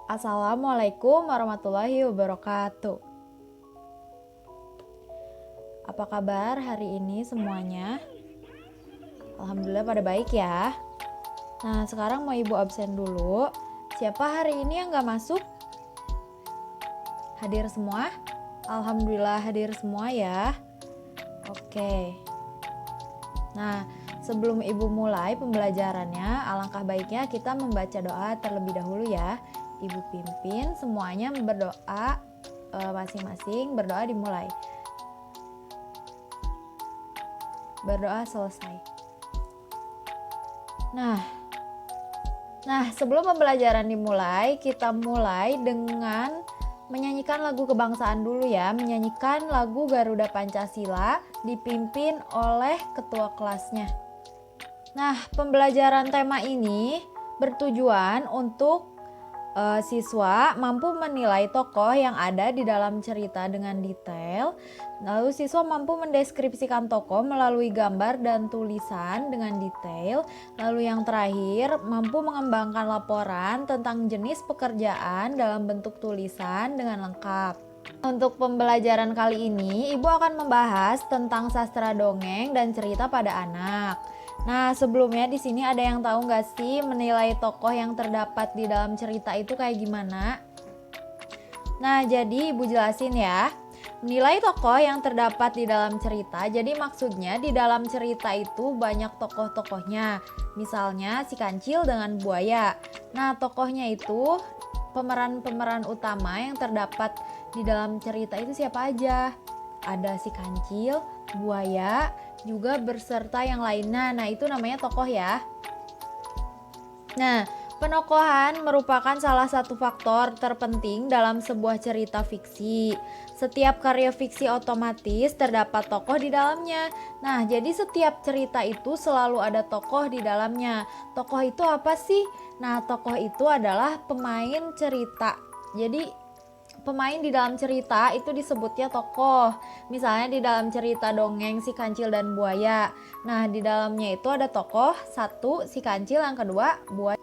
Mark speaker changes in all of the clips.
Speaker 1: Assalamualaikum warahmatullahi wabarakatuh. Apa kabar hari ini semuanya? Alhamdulillah pada baik ya. Nah, sekarang mau ibu absen dulu. Siapa hari ini yang gak masuk? Hadir semua? Alhamdulillah hadir semua ya. Oke. Nah, sebelum ibu mulai pembelajarannya, alangkah baiknya kita membaca doa terlebih dahulu ya. Ibu pimpin semuanya berdoa, masing-masing berdoa dimulai. Berdoa selesai. Nah, sebelum pembelajaran dimulai, kita mulai dengan menyanyikan lagu kebangsaan dulu ya. Menyanyikan lagu Garuda Pancasila dipimpin oleh ketua kelasnya. Nah, pembelajaran tema ini bertujuan untuk siswa mampu menilai tokoh yang ada di dalam cerita dengan detail. Lalu siswa mampu mendeskripsikan tokoh melalui gambar dan tulisan dengan detail. Lalu yang terakhir, mampu mengembangkan laporan tentang jenis pekerjaan dalam bentuk tulisan dengan lengkap. Untuk pembelajaran kali ini, Ibu akan membahas tentang sastra dongeng dan cerita pada anak. Nah, sebelumnya di sini ada yang tahu nggak sih menilai tokoh yang terdapat di dalam cerita itu kayak gimana? Nah, jadi Ibu jelasin ya. Menilai tokoh yang terdapat di dalam cerita, jadi maksudnya di dalam cerita itu banyak tokoh-tokohnya. Misalnya si kancil dengan buaya. Nah, tokohnya itu pemeran-pemeran utama yang terdapat di dalam cerita itu siapa aja? Ada si kancil, buaya, juga berserta yang lainnya. Nah, itu namanya tokoh ya. Nah, penokohan merupakan salah satu faktor terpenting dalam sebuah cerita fiksi. Setiap karya fiksi otomatis terdapat tokoh di dalamnya. Nah, jadi setiap cerita itu selalu ada tokoh di dalamnya. Tokoh itu apa sih? Nah, tokoh itu adalah pemain cerita. Jadi pemain di dalam cerita itu disebutnya tokoh. Misalnya di dalam cerita dongeng si kancil dan buaya. Nah, di dalamnya itu ada tokoh, satu si kancil, yang kedua buaya.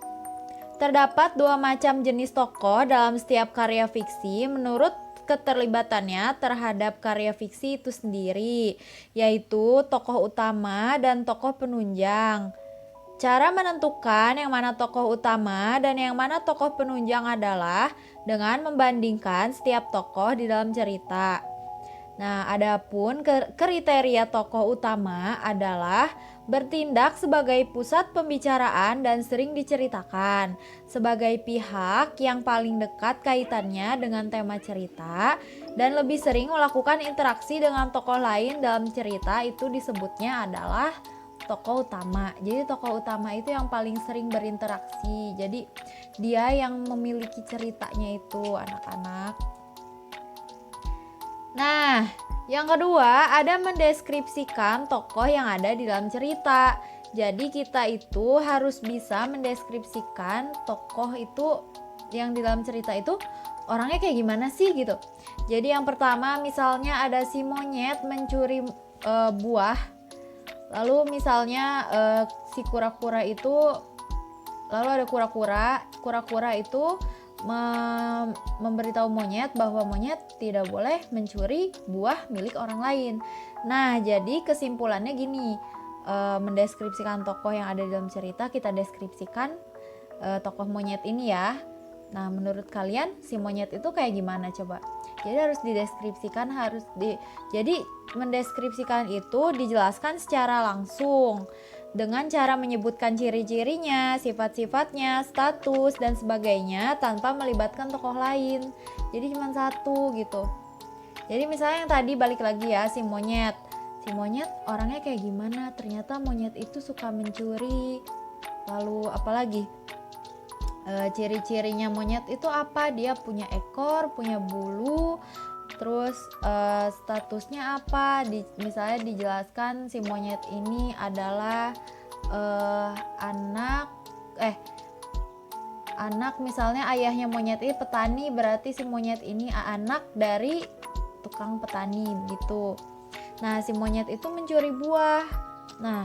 Speaker 1: Terdapat dua macam jenis tokoh dalam setiap karya fiksi menurut keterlibatannya terhadap karya fiksi itu sendiri, yaitu tokoh utama dan tokoh penunjang. Cara menentukan yang mana tokoh utama dan yang mana tokoh penunjang adalah dengan membandingkan setiap tokoh di dalam cerita. Nah, adapun kriteria tokoh utama adalah bertindak sebagai pusat pembicaraan dan sering diceritakan, sebagai pihak yang paling dekat kaitannya dengan tema cerita, dan lebih sering melakukan interaksi dengan tokoh lain dalam cerita. Itu disebutnya adalah tokoh utama. Jadi tokoh utama itu yang paling sering berinteraksi. Jadi dia yang memiliki ceritanya itu, anak-anak. Nah, yang kedua ada mendeskripsikan tokoh yang ada di dalam cerita. Jadi kita itu harus bisa mendeskripsikan tokoh itu yang di dalam cerita itu orangnya kayak gimana sih gitu. Jadi yang pertama misalnya ada si monyet mencuri buah. Lalu misalnya si kura-kura itu, lalu ada kura-kura itu memberitahu monyet bahwa monyet tidak boleh mencuri buah milik orang lain. Nah, jadi kesimpulannya gini, mendeskripsikan tokoh yang ada di dalam cerita, kita deskripsikan tokoh monyet ini ya. Nah, menurut kalian si monyet itu kayak gimana coba? Jadi harus dideskripsikan, jadi mendeskripsikan itu dijelaskan secara langsung dengan cara menyebutkan ciri-cirinya, sifat-sifatnya, status dan sebagainya tanpa melibatkan tokoh lain. Jadi cuma satu gitu. Jadi misalnya yang tadi balik lagi ya, si monyet orangnya kayak gimana? Ternyata monyet itu suka mencuri. Lalu apalagi? Ciri-cirinya monyet itu apa? Dia punya ekor, punya bulu, terus statusnya apa? Misalnya dijelaskan si monyet ini adalah anak misalnya ayahnya monyet ini petani, berarti si monyet ini anak dari tukang petani gitu. Nah, si monyet itu mencuri buah. Nah,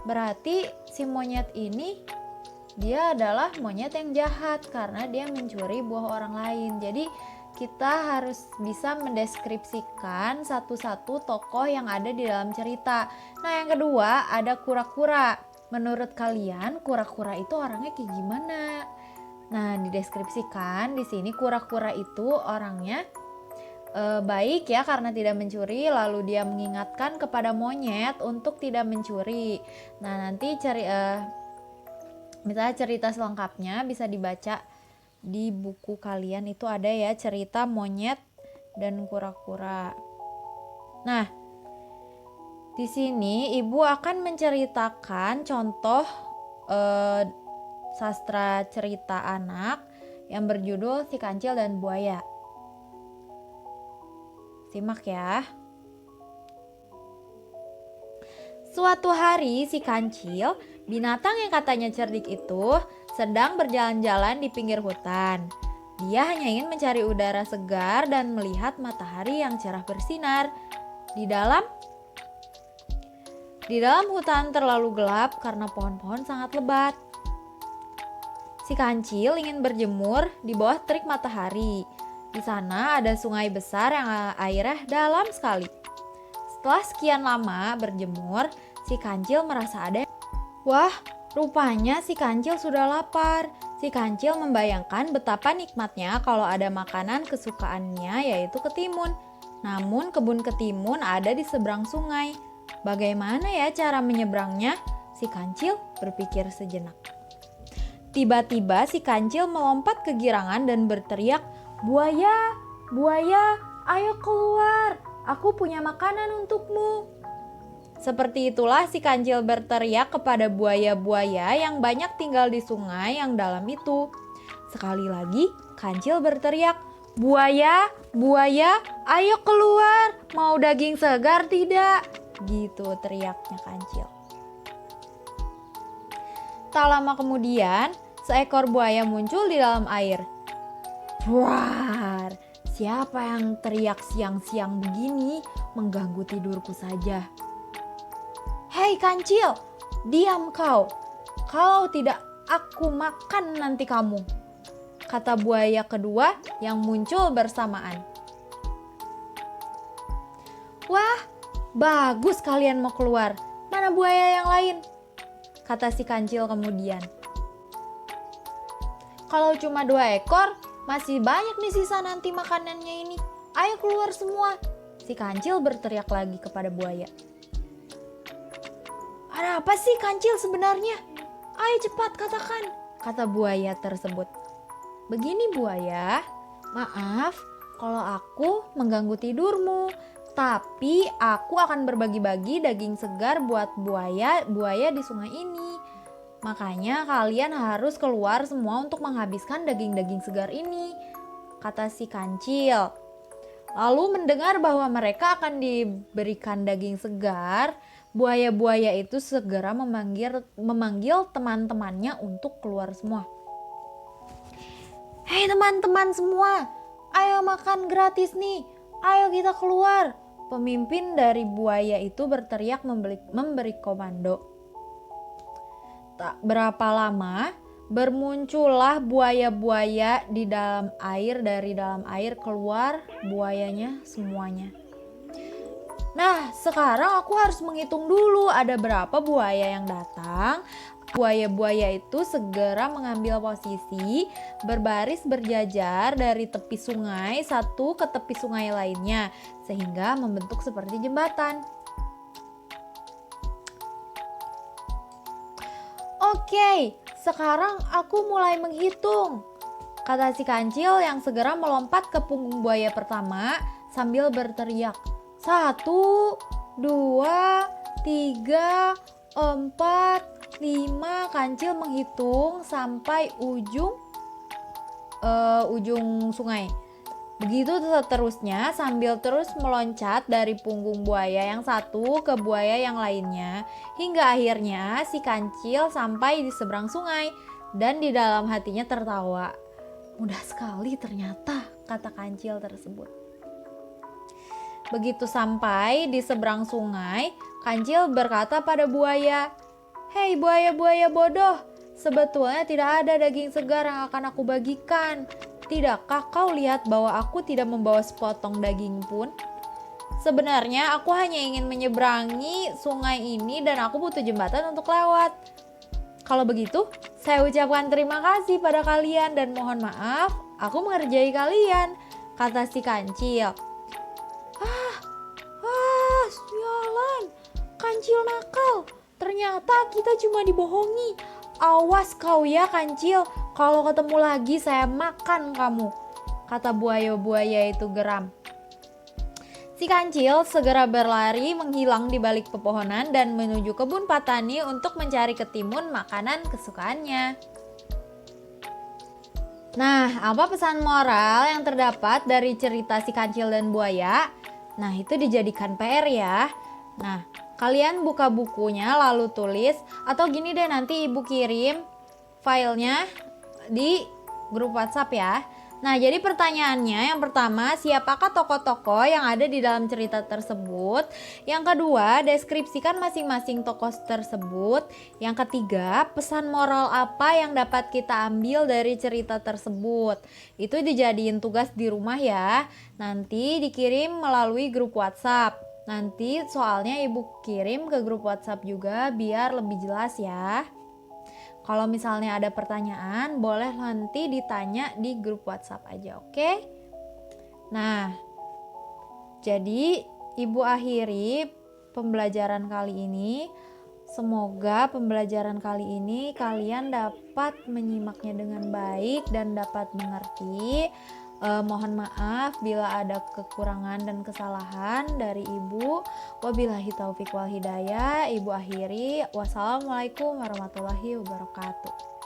Speaker 1: berarti si monyet ini dia adalah monyet yang jahat karena dia mencuri buah orang lain. Jadi kita harus bisa mendeskripsikan satu-satu tokoh yang ada di dalam cerita. Nah, yang kedua ada kura-kura. Menurut kalian kura-kura itu orangnya kayak gimana? Nah, dideskripsikan di sini kura-kura itu orangnya baik ya karena tidak mencuri, lalu dia mengingatkan kepada monyet untuk tidak mencuri. Nah, nanti misalnya cerita selengkapnya bisa dibaca di buku kalian, itu ada ya cerita monyet dan kura-kura. Nah, di sini ibu akan menceritakan contoh sastra cerita anak yang berjudul Si Kancil dan Buaya. Simak ya. Suatu hari si kancil, binatang yang katanya cerdik itu, sedang berjalan-jalan di pinggir hutan. Dia hanya ingin mencari udara segar dan melihat matahari yang cerah bersinar. Di dalam hutan terlalu gelap karena pohon-pohon sangat lebat. Si kancil ingin berjemur di bawah terik matahari. Di sana ada sungai besar yang airnya dalam sekali. Setelah sekian lama berjemur, si kancil merasa ada. Wah, rupanya si kancil sudah lapar. Si kancil membayangkan betapa nikmatnya kalau ada makanan kesukaannya, yaitu ketimun. Namun kebun ketimun ada di seberang sungai. Bagaimana ya cara menyeberangnya? Si kancil berpikir sejenak. Tiba-tiba si kancil melompat kegirangan dan berteriak, "Buaya, buaya, ayo keluar, aku punya makanan untukmu." Seperti itulah si kancil berteriak kepada buaya-buaya yang banyak tinggal di sungai yang dalam itu. Sekali lagi kancil berteriak, "Buaya, buaya, ayo keluar, mau daging segar tidak?" Gitu teriaknya kancil. Tak lama kemudian, seekor buaya muncul di dalam air. Wah, siapa yang teriak siang-siang begini, mengganggu tidurku saja. Hei kancil, diam kau. Kalau tidak aku makan nanti kamu, kata buaya kedua yang muncul bersamaan. Wah, bagus kalian mau keluar. Mana buaya yang lain? Kata si kancil kemudian. Kalau cuma 2 ekor, masih banyak nih sisa nanti makanannya ini. Ayo keluar semua. Si kancil berteriak lagi kepada buaya. Ada apa sih kancil sebenarnya? Ayo cepat katakan, kata buaya tersebut. Begini buaya, maaf kalau aku mengganggu tidurmu. Tapi aku akan berbagi-bagi daging segar buat buaya di sungai ini. Makanya kalian harus keluar semua untuk menghabiskan daging-daging segar ini, kata si kancil. Lalu mendengar bahwa mereka akan diberikan daging segar, buaya-buaya itu segera memanggil teman-temannya untuk keluar semua. Hei teman-teman semua, ayo makan gratis nih, ayo kita keluar. Pemimpin dari buaya itu berteriak memberi komando. Tak berapa lama, bermuncullah buaya-buaya di dalam air. Dari dalam air keluar buayanya semuanya. Nah, sekarang aku harus menghitung dulu ada berapa buaya yang datang. Buaya-buaya itu segera mengambil posisi, berbaris berjajar dari tepi sungai satu ke tepi sungai lainnya, sehingga membentuk seperti jembatan. Oke, sekarang aku mulai menghitung, kata si kancil yang segera melompat ke punggung buaya pertama sambil berteriak. 1, 2, 3, 4, 5. Kancil menghitung sampai ujung sungai. Begitu seterusnya sambil terus meloncat dari punggung buaya yang satu ke buaya yang lainnya, hingga akhirnya si kancil sampai di seberang sungai dan di dalam hatinya tertawa. Mudah sekali ternyata, kata kancil tersebut. Begitu sampai di seberang sungai, kancil berkata pada buaya, "Hei buaya-buaya bodoh, Sebetulnya tidak ada daging segar yang akan aku bagikan. Tidakkah kau lihat bahwa aku tidak membawa sepotong daging pun? Sebenarnya aku hanya ingin menyeberangi sungai ini dan aku butuh jembatan untuk lewat. Kalau begitu, saya ucapkan terima kasih pada kalian dan mohon maaf, aku mengerjai kalian, kata si kancil. Sialan, kancil nakal. Ternyata kita cuma dibohongi. Awas kau ya kancil, kalau ketemu lagi saya makan kamu, kata buaya-buaya itu geram. Si kancil segera berlari menghilang di balik pepohonan dan menuju kebun Patani untuk mencari ketimun makanan kesukaannya. Nah, apa pesan moral yang terdapat dari cerita si kancil dan buaya? Nah, itu dijadikan PR ya. Nah, kalian buka bukunya lalu tulis, atau gini deh, nanti ibu kirim filenya di grup WhatsApp ya. Nah, jadi pertanyaannya yang pertama, siapakah tokoh-tokoh yang ada di dalam cerita tersebut? Yang kedua, deskripsikan masing-masing tokoh tersebut. Yang ketiga, pesan moral apa yang dapat kita ambil dari cerita tersebut? Itu dijadiin tugas di rumah ya. Nanti dikirim melalui grup WhatsApp. Nanti soalnya ibu kirim ke grup WhatsApp juga biar lebih jelas ya. Kalau misalnya ada pertanyaan, boleh nanti ditanya di grup WhatsApp aja, oke? Nah, jadi ibu akhiri pembelajaran kali ini. Semoga pembelajaran kali ini kalian dapat menyimaknya dengan baik dan dapat mengerti. Mohon maaf bila ada kekurangan dan kesalahan dari ibu. Wabillahi taufik wal hidayah. Ibu akhiri. Wassalamualaikum warahmatullahi wabarakatuh.